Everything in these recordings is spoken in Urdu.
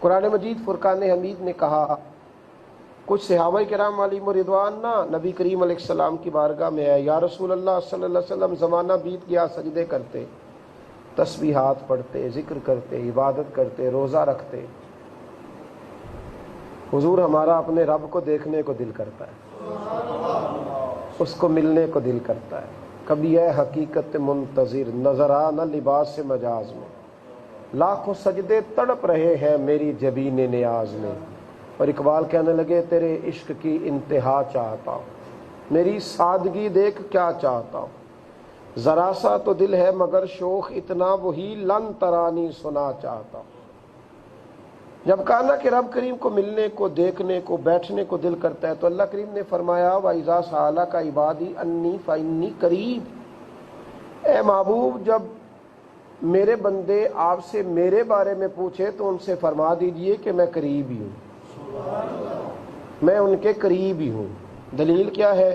قرآن مجید فرقان حمید نے کہا کچھ صحابہ کرام علیہم رضوان نا نبی کریم علیہ السلام کی بارگاہ میں آئے، یا رسول اللہ صلی اللہ علیہ وسلم زمانہ بیت گیا، سجدے کرتے، تسبیحات پڑھتے، ذکر کرتے، عبادت کرتے، روزہ رکھتے، حضور ہمارا اپنے رب کو دیکھنے کو دل کرتا ہے، اس کو ملنے کو دل کرتا ہے، کبھی ہے حقیقت منتظر نظر آ نہ لباس سے مجاز میں، لاکھوں سجدے تڑپ رہے ہیں میری جبین نیاز میں، اور اقبال کہنے لگے تیرے عشق کی انتہا چاہتا ہوں، میری سادگی دیکھ کیا چاہتا ہوں، ذرا سا تو دل ہے مگر شوق اتنا وہی لن ترانی سنا چاہتا ہوں۔ جب کہا نا کہ رب کریم کو ملنے کو، دیکھنے کو، بیٹھنے کو دل کرتا ہے، تو اللہ کریم نے فرمایا وَإِذَا سَأَلَكَ عِبَادِي أَنِّي فَإِنِّي قَرِيب، اے محبوب جب میرے بندے آپ سے میرے بارے میں پوچھے تو ان سے فرما دیجئے کہ میں قریب ہی ہوں، میں ان کے قریب ہی ہوں۔ دلیل کیا ہے؟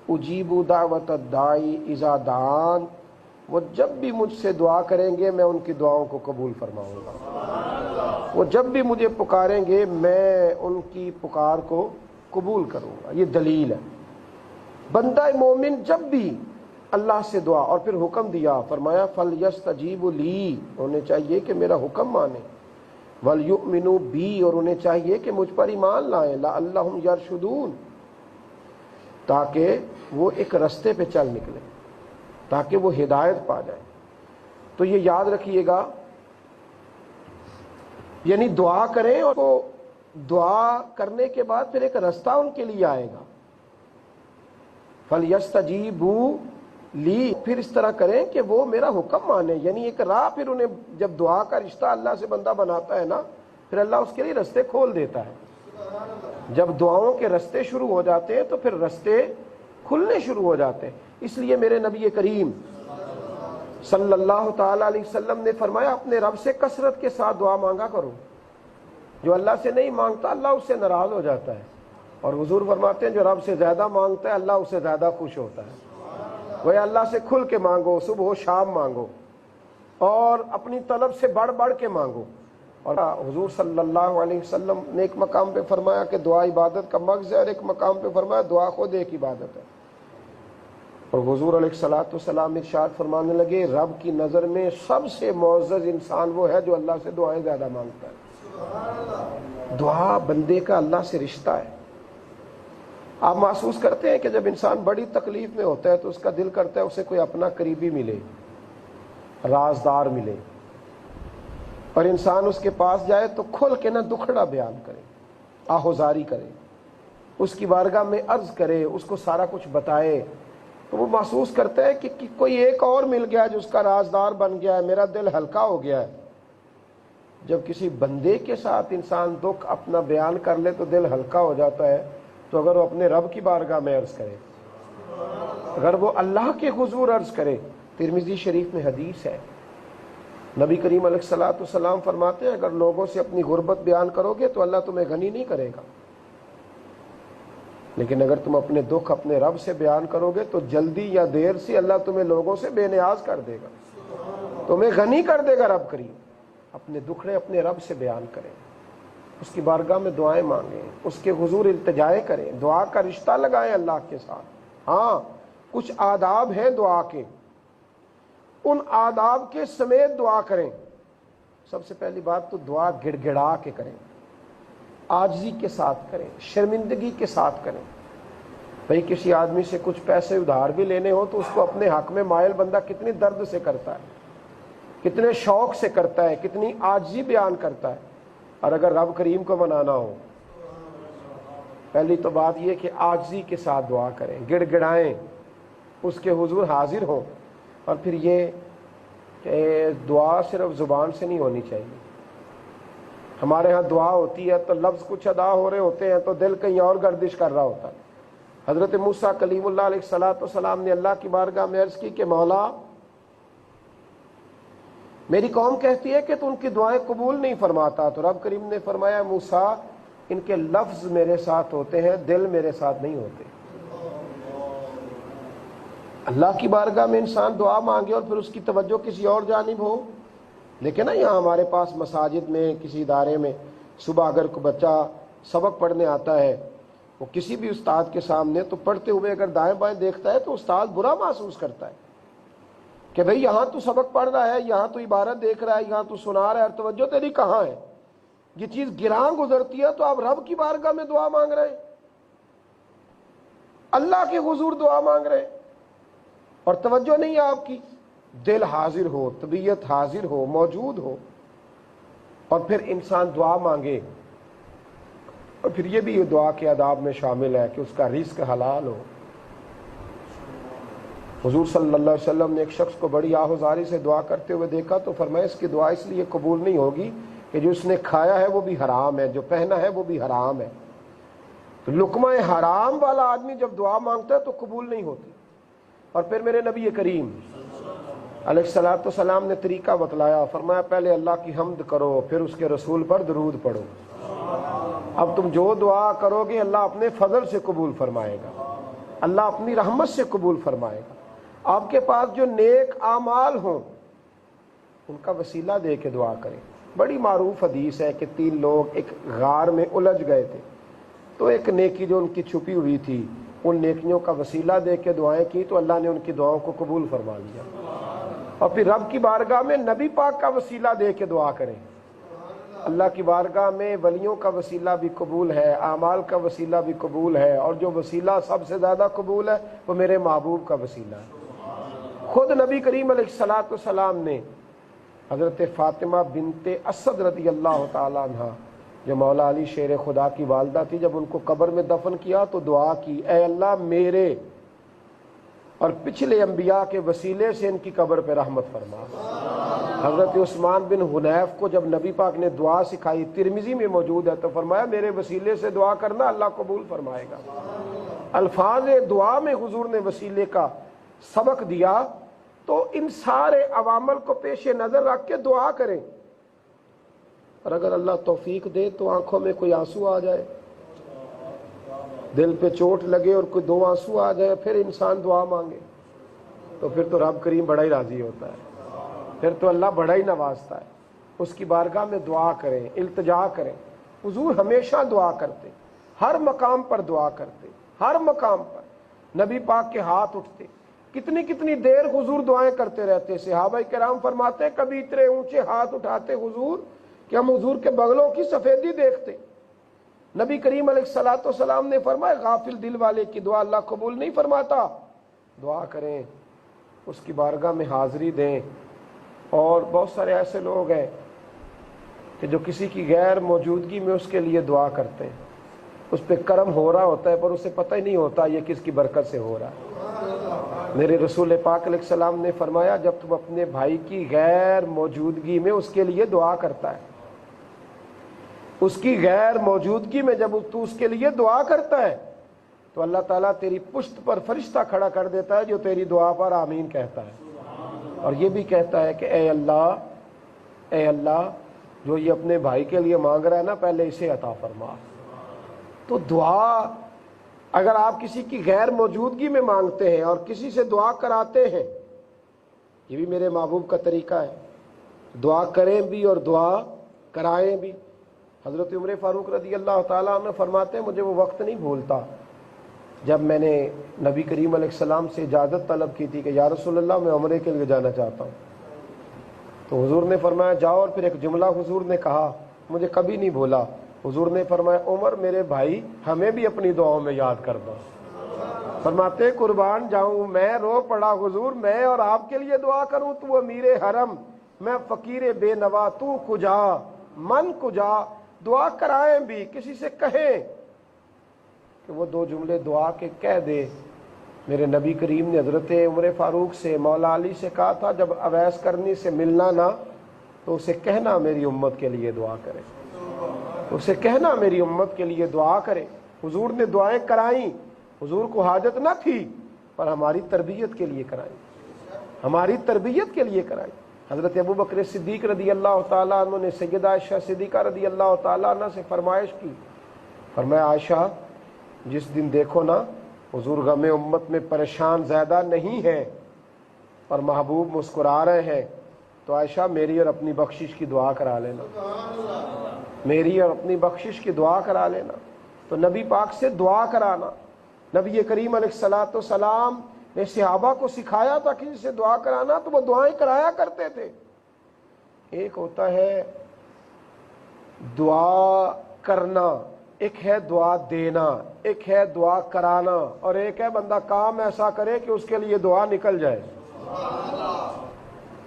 اجیب دعوت الداعی اذا دعان، وہ جب بھی مجھ سے دعا کریں گے میں ان کی دعاؤں کو قبول فرماؤں گا، وہ جب بھی مجھے پکاریں گے میں ان کی پکار کو قبول کروں گا۔ یہ دلیل ہے۔ بندہ مومن جب بھی اللہ سے دعا، اور پھر حکم دیا، فرمایا فَلْيَسْتَجِيبُوا لِي، انہیں چاہیے کہ میرا حکم مانیں، وَلْيُؤْمِنُوا بِي، اور انہیں چاہیے کہ مجھ پر ایمان لائیں، لَعَلَّهُمْ يَرْشُدُونَ، تاکہ وہ ایک رستے پہ چل نکلیں، تاکہ وہ ہدایت پا جائیں۔ تو یہ یاد رکھیے گا، یعنی دعا کریں اور دعا کرنے کے بعد پھر ایک رستہ ان کے لیے آئے گا۔ فَلْيَسْتَجِيبُوا لی، پھر اس طرح کریں کہ وہ میرا حکم مانے، یعنی ایک راہ پھر انہیں، جب دعا کا رشتہ اللہ سے بندہ بناتا ہے نا، پھر اللہ اس کے لیے رستے کھول دیتا ہے۔ جب دعاؤں کے رستے شروع ہو جاتے ہیں تو پھر رستے کھلنے شروع ہو جاتے ہیں۔ اس لیے میرے نبی کریم صلی اللہ تعالی علیہ وسلم نے فرمایا اپنے رب سے کثرت کے ساتھ دعا مانگا کرو، جو اللہ سے نہیں مانگتا اللہ اس سے ناراض ہو جاتا ہے، اور حضور فرماتے ہیں جو رب سے زیادہ مانگتا ہے اللہ اس سے زیادہ خوش ہوتا ہے۔ وہ اللہ سے کھل کے مانگو، صبح و شام مانگو، اور اپنی طلب سے بڑھ بڑھ کے مانگو۔ اور حضور صلی اللہ علیہ وسلم نے ایک مقام پہ فرمایا کہ دعا عبادت کا مغز ہے، اور ایک مقام پہ فرمایا دعا خود ایک عبادت ہے۔ اور حضور علیہ الصلوۃ والسلام ارشاد فرمانے لگے رب کی نظر میں سب سے معزز انسان وہ ہے جو اللہ سے دعائیں زیادہ مانگتا ہے۔ دعا بندے کا اللہ سے رشتہ ہے۔ آپ محسوس کرتے ہیں کہ جب انسان بڑی تکلیف میں ہوتا ہے تو اس کا دل کرتا ہے اسے کوئی اپنا قریبی ملے، رازدار ملے، اور انسان اس کے پاس جائے تو کھل کے نہ دکھڑا بیان کرے، آہوزاری کرے، اس کی بارگاہ میں عرض کرے، اس کو سارا کچھ بتائے، تو وہ محسوس کرتا ہے کہ کوئی ایک اور مل گیا جو اس کا رازدار بن گیا ہے، میرا دل ہلکا ہو گیا ہے۔ جب کسی بندے کے ساتھ انسان دکھ اپنا بیان کر لے تو دل ہلکا ہو جاتا ہے، تو اگر وہ اپنے رب کی بارگاہ میں عرض کرے، اگر وہ اللہ کے حضور عرض کرے۔ ترمذی شریف میں حدیث ہے، نبی کریم علیہ الصلوۃ والسلام فرماتے ہیں اگر لوگوں سے اپنی غربت بیان کرو گے تو اللہ تمہیں غنی نہیں کرے گا، لیکن اگر تم اپنے دکھ اپنے رب سے بیان کرو گے تو جلدی یا دیر سے اللہ تمہیں لوگوں سے بے نیاز کر دے گا، تمہیں غنی کر دے گا رب کریم۔ اپنے دکھڑے اپنے رب سے بیان کریں، اس کی بارگاہ میں دعائیں مانگیں، اس کے حضور التجائے کریں، دعا کا رشتہ لگائیں اللہ کے ساتھ۔ ہاں کچھ آداب ہیں دعا کے، ان آداب کے سمیت دعا کریں۔ سب سے پہلی بات تو دعا گڑ گڑا کے کریں، عاجزی کے ساتھ کریں، شرمندگی کے ساتھ کریں۔ بھئی کسی آدمی سے کچھ پیسے ادھار بھی لینے ہو تو اس کو اپنے حق میں مائل بندہ کتنی درد سے کرتا ہے، کتنے شوق سے کرتا ہے، کتنی عاجزی بیان کرتا ہے۔ اور اگر رب کریم کو منانا ہو، پہلی تو بات یہ کہ عاجزی کے ساتھ دعا کریں، گڑ گڑائیں، اس کے حضور حاضر ہوں۔ اور پھر یہ کہ دعا صرف زبان سے نہیں ہونی چاہیے۔ ہمارے ہاں دعا ہوتی ہے تو لفظ کچھ ادا ہو رہے ہوتے ہیں تو دل کہیں اور گردش کر رہا ہوتا ہے۔ حضرت موسیٰ کلیم اللہ علیہ الصلوۃ والسلام نے اللہ کی بارگاہ میں عرض کی کہ مولا میری قوم کہتی ہے کہ تو ان کی دعائیں قبول نہیں فرماتا، تو رب کریم نے فرمایا موسیٰ ان کے لفظ میرے ساتھ ہوتے ہیں، دل میرے ساتھ نہیں ہوتے۔ اللہ کی بارگاہ میں انسان دعا مانگے اور پھر اس کی توجہ کسی اور جانب ہو، لیکن نا یہاں ہمارے پاس مساجد میں کسی ادارے میں صبح اگر کوئی بچہ سبق پڑھنے آتا ہے وہ کسی بھی استاد کے سامنے، تو پڑھتے ہوئے اگر دائیں بائیں دیکھتا ہے تو استاد برا محسوس کرتا ہے کہ بھئی یہاں تو سبق پڑھ رہا ہے، یہاں تو عبارت دیکھ رہا ہے، یہاں تو سنا رہا ہے، اور توجہ تیری کہاں ہے؟ یہ چیز گراں گزرتی ہے تو آپ رب کی بارگاہ میں دعا مانگ رہے ہیں، اللہ کے حضور دعا مانگ رہے ہیں، اور توجہ نہیں ہے آپ کی، دل حاضر ہو، طبیعت حاضر ہو، موجود ہو، اور پھر انسان دعا مانگے، اور پھر یہ بھی دعا کے آداب میں شامل ہے کہ اس کا رزق حلال ہو۔ حضور صلی اللہ علیہ وسلم نے ایک شخص کو بڑی آہوزاری سے دعا کرتے ہوئے دیکھا تو فرمایا اس کی دعا اس لیے قبول نہیں ہوگی کہ جو اس نے کھایا ہے وہ بھی حرام ہے، جو پہنا ہے وہ بھی حرام ہے۔ تو لقمہ حرام والا آدمی جب دعا مانگتا ہے تو قبول نہیں ہوتی۔ اور پھر میرے نبی کریم علیہ الصلوۃ والسلام نے طریقہ بتلایا، فرمایا پہلے اللہ کی حمد کرو، پھر اس کے رسول پر درود پڑھو۔ اب تم جو دعا کرو گے اللہ اپنے فضل سے قبول فرمائے گا، اللہ اپنی رحمت سے قبول فرمائے گا۔ آپ کے پاس جو نیک اعمال ہوں ان کا وسیلہ دے کے دعا کریں۔ بڑی معروف حدیث ہے کہ 3 لوگ ایک غار میں الجھ گئے تھے، تو ایک نیکی جو ان کی چھپی ہوئی تھی ان نیکیوں کا وسیلہ دے کے دعائیں کی تو اللہ نے ان کی دعاؤں کو قبول فرما لیا۔ اور پھر رب کی بارگاہ میں نبی پاک کا وسیلہ دے کے دعا کریں، اللہ کی بارگاہ میں ولیوں کا وسیلہ بھی قبول ہے، اعمال کا وسیلہ بھی قبول ہے، اور جو وسیلہ سب سے زیادہ قبول ہے وہ میرے محبوب کا وسیلہ ہے۔ خود نبی کریم علیہ الصلوۃ والسلام نے حضرت فاطمہ بنت اسد رضی اللہ تعالی عنہ جو مولا علی شیر خدا کی والدہ تھی، جب ان کو قبر میں دفن کیا تو دعا کی، اے اللہ میرے اور پچھلے انبیاء کے وسیلے سے ان کی قبر پہ رحمت فرما۔ حضرت عثمان بن حنیف کو جب نبی پاک نے دعا سکھائی، ترمذی میں موجود ہے، تو فرمایا میرے وسیلے سے دعا کرنا اللہ قبول فرمائے گا۔ الفاظ دعا میں حضور نے وسیلے کا سبق دیا، تو ان سارے عوامل کو پیش نظر رکھ کے دعا کریں، اور اگر اللہ توفیق دے تو آنکھوں میں کوئی آنسو آ جائے، دل پہ چوٹ لگے اور کوئی 2 آنسو آ جائے، پھر انسان دعا مانگے تو پھر تو رب کریم بڑا ہی راضی ہوتا ہے، پھر تو اللہ بڑا ہی نوازتا ہے۔ اس کی بارگاہ میں دعا کریں، التجا کریں۔ حضور ہمیشہ دعا کرتے، ہر مقام پر دعا کرتے، ہر مقام پر نبی پاک کے ہاتھ اٹھتے، کتنی کتنی دیر حضور دعائیں کرتے رہتے۔ صحابہ کرام فرماتے کبھی اتنے اونچے ہاتھ اٹھاتے حضور کہ ہم حضور کے بغلوں کی سفیدی دیکھتے۔ نبی کریم علیہ الصلوۃ والسلام نے فرمایا غافل دل والے کی دعا اللہ قبول نہیں فرماتا، دعا کریں، اس کی بارگاہ میں حاضری دیں۔ اور بہت سارے ایسے لوگ ہیں کہ جو کسی کی غیر موجودگی میں اس کے لیے دعا کرتے ہیں، اس پہ کرم ہو رہا ہوتا ہے پر اسے پتہ ہی نہیں ہوتا یہ کس کی برکت سے ہو رہا ہے۔ میرے رسول پاک علیہ السلام نے فرمایا جب تم اپنے بھائی کی غیر موجودگی میں اس کے لیے دعا کرتا ہے، اس کی غیر موجودگی میں جب تو اس کے لیے دعا کرتا ہے تو اللہ تعالیٰ تیری پشت پر فرشتہ کھڑا کر دیتا ہے جو تیری دعا پر آمین کہتا ہے، اور یہ بھی کہتا ہے کہ اے اللہ جو یہ اپنے بھائی کے لیے مانگ رہا ہے نا پہلے اسے عطا فرما۔ تو دعا اگر آپ کسی کی غیر موجودگی میں مانگتے ہیں اور کسی سے دعا کراتے ہیں، یہ بھی میرے محبوب کا طریقہ ہے، دعا کریں بھی اور دعا کرائیں بھی۔ حضرت عمر فاروق رضی اللہ تعالیٰ عنہ فرماتے ہیں مجھے وہ وقت نہیں بھولتا جب میں نے نبی کریم علیہ السلام سے اجازت طلب کی تھی کہ یا رسول اللہ میں عمرے کے لیے جانا چاہتا ہوں، تو حضور نے فرمایا جاؤ، اور پھر ایک جملہ حضور نے کہا مجھے کبھی نہیں بھولا، حضور نے فرمایا عمر میرے بھائی ہمیں بھی اپنی دعاؤں میں یاد کر دو۔ فرماتے قربان جاؤں میں رو پڑا حضور، میں اور آپ کے لیے دعا کروں، تو امیر حرم میں فقیر بے نوا، تو کجا من کجا۔ دعا کرائیں بھی، کسی سے کہیں کہ وہ 2 جملے دعا کے کہہ دے۔ میرے نبی کریم نے حضرت عمر فاروق سے مولا علی سے کہا تھا جب اویس کرنی سے ملنا نہ تو اسے کہنا میری امت کے لیے دعا کرے، اسے کہنا میری امت کے لیے دعا کرے۔ حضور نے دعائیں کرائیں، حضور کو حاجت نہ تھی پر ہماری تربیت کے لیے کرائیں، ہماری تربیت کے لیے کرائیں۔ حضرت ابو بکر صدیق رضی اللہ تعالیٰ عنہ نے سیدہ عائشہ صدیقہ رضی اللہ تعالیٰ عنہ سے فرمائش کی، فرمایا عائشہ جس دن دیکھو نا حضور غم امت میں پریشان زیادہ نہیں ہیں اور محبوب مسکرا رہے ہیں تو عائشہ میری اور اپنی بخشش کی دعا کرا لینا، میری اور اپنی بخشش کی دعا کرا لینا۔ تو نبی پاک سے دعا کرانا، نبی کریم علیہ الصلوۃ والسلام نے صحابہ کو سکھایا تھا کہ سے دعا کرانا، تو وہ دعائیں کرایا کرتے تھے۔ ایک ہوتا ہے دعا کرنا، ایک ہے دعا دینا، ایک ہے دعا کرانا، اور ایک ہے بندہ کام ایسا کرے کہ اس کے لیے دعا نکل جائے،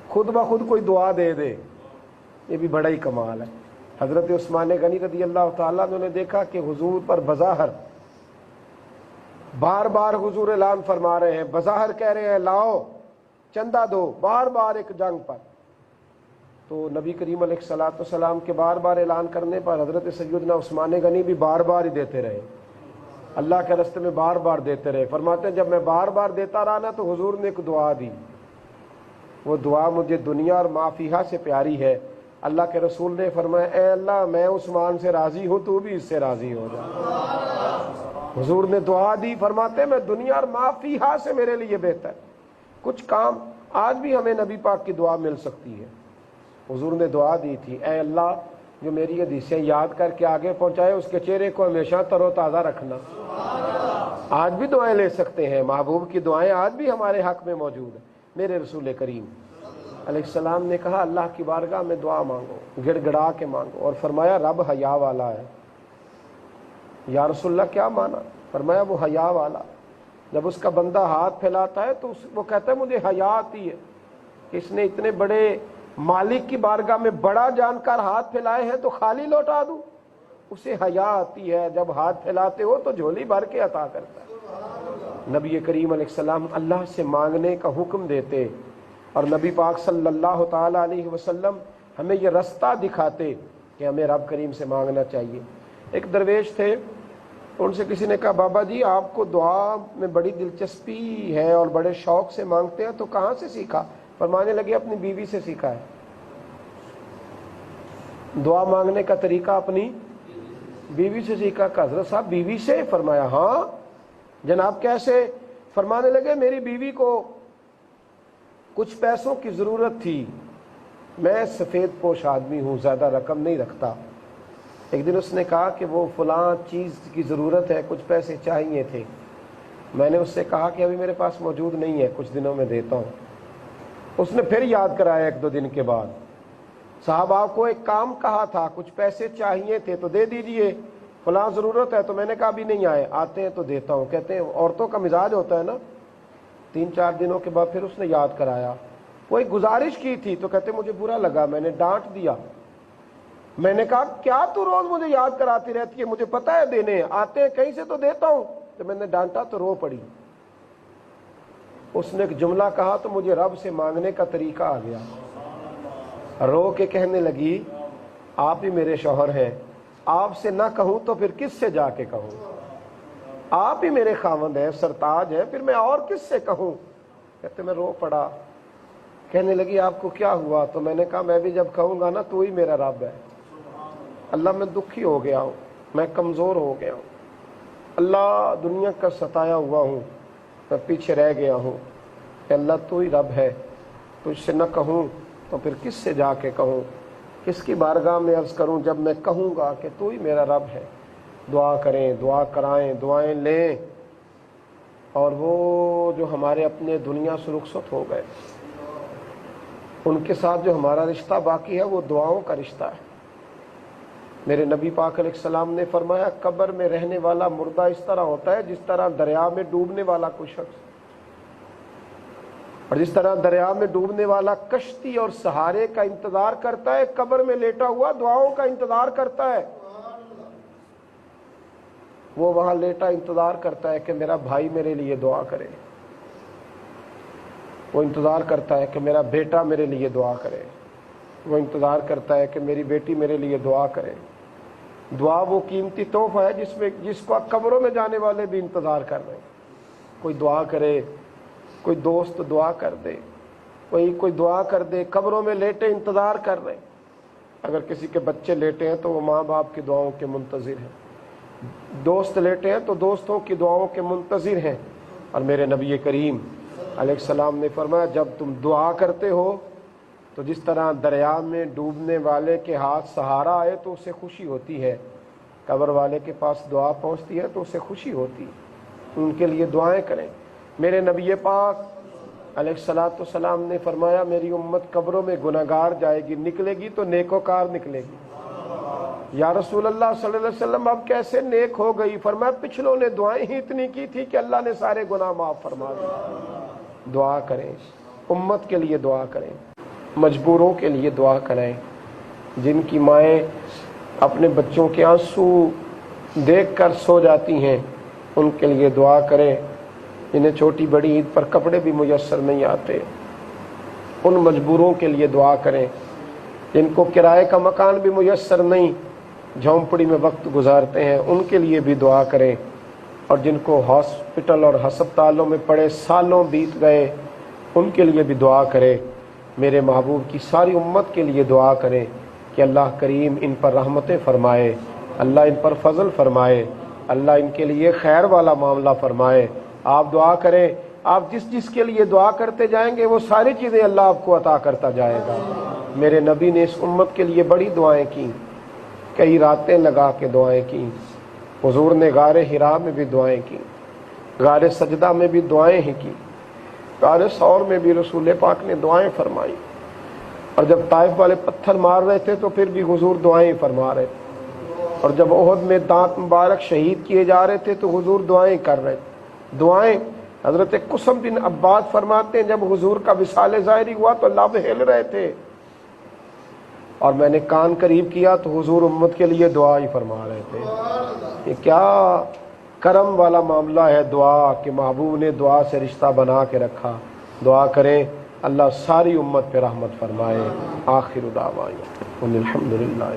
خود بخود کوئی دعا دے دے۔ یہ بھی بڑا ہی کمال ہے۔ حضرت عثمان غنی رضی اللہ تعالیٰ نے دیکھا کہ حضور پر بظاہر بار بار حضور اعلان فرما رہے ہیں، بظاہر کہہ رہے ہیں لاؤ چندہ دو، بار بار ایک جنگ پر۔ تو نبی کریم علیہ الصلوۃ والسلام کے بار بار اعلان کرنے پر حضرت سیدنا عثمان غنی بھی بار بار ہی دیتے رہے، اللہ کے راستے میں بار بار دیتے رہے۔ فرماتے ہیں جب میں بار بار دیتا رہا نا تو حضور نے ایک دعا دی، وہ دعا مجھے دنیا اور ما فیہا سے پیاری ہے۔ اللہ کے رسول نے فرمایا اے اللہ میں عثمان سے راضی ہوں، تو بھی اس سے راضی ہو جا۔ حضور نے دعا دی، فرماتے ہیں میں دنیا اور ما فیہا سے میرے لیے بہتر۔ کچھ کام آج بھی ہمیں نبی پاک کی دعا مل سکتی ہے۔ حضور نے دعا دی تھی اے اللہ جو میری حدیثیں یاد کر کے آگے پہنچائے اس کے چہرے کو ہمیشہ تر و تازہ رکھنا۔ آج بھی دعائیں لے سکتے ہیں، محبوب کی دعائیں آج بھی ہمارے حق میں موجود ہیں۔ میرے رسول کریم علیہ السلام نے کہا اللہ کی بارگاہ میں دعا مانگو، گڑ گڑا کے مانگو، اور فرمایا رب حیا والا ہے۔ یا رسول اللہ کیا مانا؟ فرمایا وہ حیا والا، جب اس کا بندہ ہاتھ پھیلاتا ہے تو وہ کہتا ہے مجھے حیا آتی ہے کہ اس نے اتنے بڑے مالک کی بارگاہ میں بڑا جان کر ہاتھ پھیلائے ہیں تو خالی لوٹا دوں، اسے حیا آتی ہے، جب ہاتھ پھیلاتے ہو تو جھولی بھر کے عطا کرتا ہے۔ نبی کریم علیہ السلام اللہ سے مانگنے کا حکم دیتے، اور نبی پاک صلی اللہ تعالی علیہ وسلم ہمیں یہ رستہ دکھاتے کہ ہمیں رب کریم سے مانگنا چاہیے۔ ایک درویش تھے، ان سے کسی نے کہا بابا جی آپ کو دعا میں بڑی دلچسپی ہے اور بڑے شوق سے مانگتے ہیں، تو کہاں سے سیکھا؟ فرمانے لگے اپنی بیوی سے سیکھا ہے، دعا مانگنے کا طریقہ اپنی بیوی سے سیکھا۔ کہ حضرت صاحب بیوی سے؟ فرمایا ہاں جناب کیسے؟ فرمانے لگے میری بیوی کو کچھ پیسوں کی ضرورت تھی، میں سفید پوش آدمی ہوں، زیادہ رقم نہیں رکھتا۔ ایک دن اس نے کہا کہ وہ فلاں چیز کی ضرورت ہے، کچھ پیسے چاہیے تھے۔ میں نے اس سے کہا کہ ابھی میرے پاس موجود نہیں ہے، کچھ دنوں میں دیتا ہوں۔ اس نے پھر یاد کرایا ایک دو دن کے بعد، صاحب آپ کو ایک کام کہا تھا، کچھ پیسے چاہیے تھے تو دے دیجئے، فلاں ضرورت ہے۔ تو میں نے کہا ابھی نہیں آئے، آتے ہیں تو دیتا ہوں۔ کہتے ہیں عورتوں کا مزاج ہوتا ہے نا، 3-4 دنوں کے بعد پھر اس نے یاد کرایا، وہ ایک گزارش کی تھی، تو کہتے مجھے برا لگا، میں نے ڈانٹ دیا۔ میں نے کہا کیا تو روز مجھے یاد کراتی رہتی ہے، مجھے پتا ہے دینے ہیں، آتے ہیں کہیں سے تو دیتا ہوں۔ تو میں نے ڈانٹا تو رو پڑی۔ اس نے ایک جملہ کہا تو مجھے رب سے مانگنے کا طریقہ آ گیا۔ رو کے کہنے لگی آپ ہی میرے شوہر ہیں، آپ سے نہ کہوں تو پھر کس سے جا کے کہوں؟ آپ ہی میرے خاوند ہیں، سرتاج ہیں، پھر میں اور کس سے کہوں؟ کہتے میں رو پڑا۔ کہنے لگی آپ کو کیا ہوا؟ تو میں نے کہا میں بھی جب کہوں گا نا تو ہی میرا رب ہے۔ اللہ میں دکھی ہو گیا ہوں، میں کمزور ہو گیا ہوں، اللہ دنیا کا ستایا ہوا ہوں، میں پیچھے رہ گیا ہوں، کہ اللہ تو ہی رب ہے، تجھ سے نہ کہوں تو پھر کس سے جا کے کہوں، کس کی بارگاہ میں عرض کروں جب میں کہوں گا کہ تو ہی میرا رب ہے۔ دعا کریں، دعا کرائیں، دعائیں لیں۔ اور وہ جو ہمارے اپنے دنیا سے رخصت ہو گئے، ان کے ساتھ جو ہمارا رشتہ باقی ہے وہ دعاؤں کا رشتہ ہے۔ میرے نبی پاک علیہ السلام نے فرمایا قبر میں رہنے والا مردہ اس طرح ہوتا ہے جس طرح دریا میں ڈوبنے والا کوئی شخص، اور جس طرح دریا میں ڈوبنے والا کشتی اور سہارے کا انتظار کرتا ہے، قبر میں لیٹا ہوا دعاؤں کا انتظار کرتا ہے۔ وہ وہاں لیٹا انتظار کرتا ہے کہ میرا بھائی میرے لیے دعا کرے، وہ انتظار کرتا ہے کہ میرا بیٹا میرے لیے دعا کرے، وہ انتظار کرتا ہے کہ میری بیٹی میرے لیے دعا کرے۔ دعا وہ قیمتی تحفہ ہے جس کو قبروں میں جانے والے بھی انتظار کر رہے ہیں۔ کوئی دعا کرے، کوئی دوست دعا کر دے، کوئی دعا کر دے، قبروں میں لیٹے انتظار کر رہے ہیں۔ اگر کسی کے بچے لیٹے ہیں تو وہ ماں باپ کی دعاؤں کے منتظر ہیں، دوست لیٹے ہیں تو دوستوں کی دعاؤں کے منتظر ہیں۔ اور میرے نبی کریم علیہ السلام نے فرمایا جب تم دعا کرتے ہو تو جس طرح دریا میں ڈوبنے والے کے ہاتھ سہارا آئے تو اسے خوشی ہوتی ہے، قبر والے کے پاس دعا پہنچتی ہے تو اسے خوشی ہوتی ہے، ان کے لیے دعائیں کریں۔ میرے نبی پاک علیہ الصلوۃ والسلام نے فرمایا میری امت قبروں میں گناہگار جائے گی، نکلے گی تو نیکوکار نکلے گی۔ یا رسول اللہ صلی اللہ علیہ وسلم اب کیسے نیک ہو گئی؟ فرمایا پچھلوں نے دعائیں ہی اتنی کی تھی کہ اللہ نے سارے گناہ معاف فرما دیے۔ دعا کریں، امت کے لیے دعا کریں، مجبوروں کے لیے دعا کریں، جن کی مائیں اپنے بچوں کے آنسو دیکھ کر سو جاتی ہیں ان کے لیے دعا کریں، جنہیں چھوٹی بڑی عید پر کپڑے بھی میسر نہیں آتے ان مجبوروں کے لیے دعا کریں، جن کو کرائے کا مکان بھی میسر نہیں، جھونپڑی میں وقت گزارتے ہیں ان کے لیے بھی دعا کریں، اور جن کو ہاسپٹل اور ہسپتالوں میں پڑے سالوں بیت گئے ان کے لیے بھی دعا کریں۔ میرے محبوب کی ساری امت کے لیے دعا کریں کہ اللہ کریم ان پر رحمتیں فرمائے، اللہ ان پر فضل فرمائے، اللہ ان کے لیے خیر والا معاملہ فرمائے۔ آپ دعا کریں، آپ جس جس کے لیے دعا کرتے جائیں گے وہ ساری چیزیں اللہ آپ کو عطا کرتا جائے گا۔ میرے نبی نے اس امت کے لیے بڑی دعائیں کی، کئی راتیں لگا کے دعائیں کی، حضور نے غار حرا میں بھی دعائیں کی، غار سجدہ میں بھی دعائیں ہی کی، غار ثور میں بھی رسول پاک نے دعائیں فرمائی، اور جب طائف والے پتھر مار رہے تھے تو پھر بھی حضور دعائیں فرما رہے تھے، اور جب احد میں دانت مبارک شہید کیے جا رہے تھے تو حضور دعائیں کر رہے تھے۔ دعائیں حضرت قسم بن عباد فرماتے ہیں جب حضور کا وصال ظاہری ہوا تو لب ہل رہے تھے، اور میں نے کان قریب کیا تو حضور امت کے لیے دعا ہی فرما رہے تھے۔ یہ کیا کرم والا معاملہ ہے دعا کہ محبوب نے دعا سے رشتہ بنا کے رکھا۔ دعا کریں اللہ ساری امت پہ رحمت فرمائے۔ آخر دعوانا الحمدللہ۔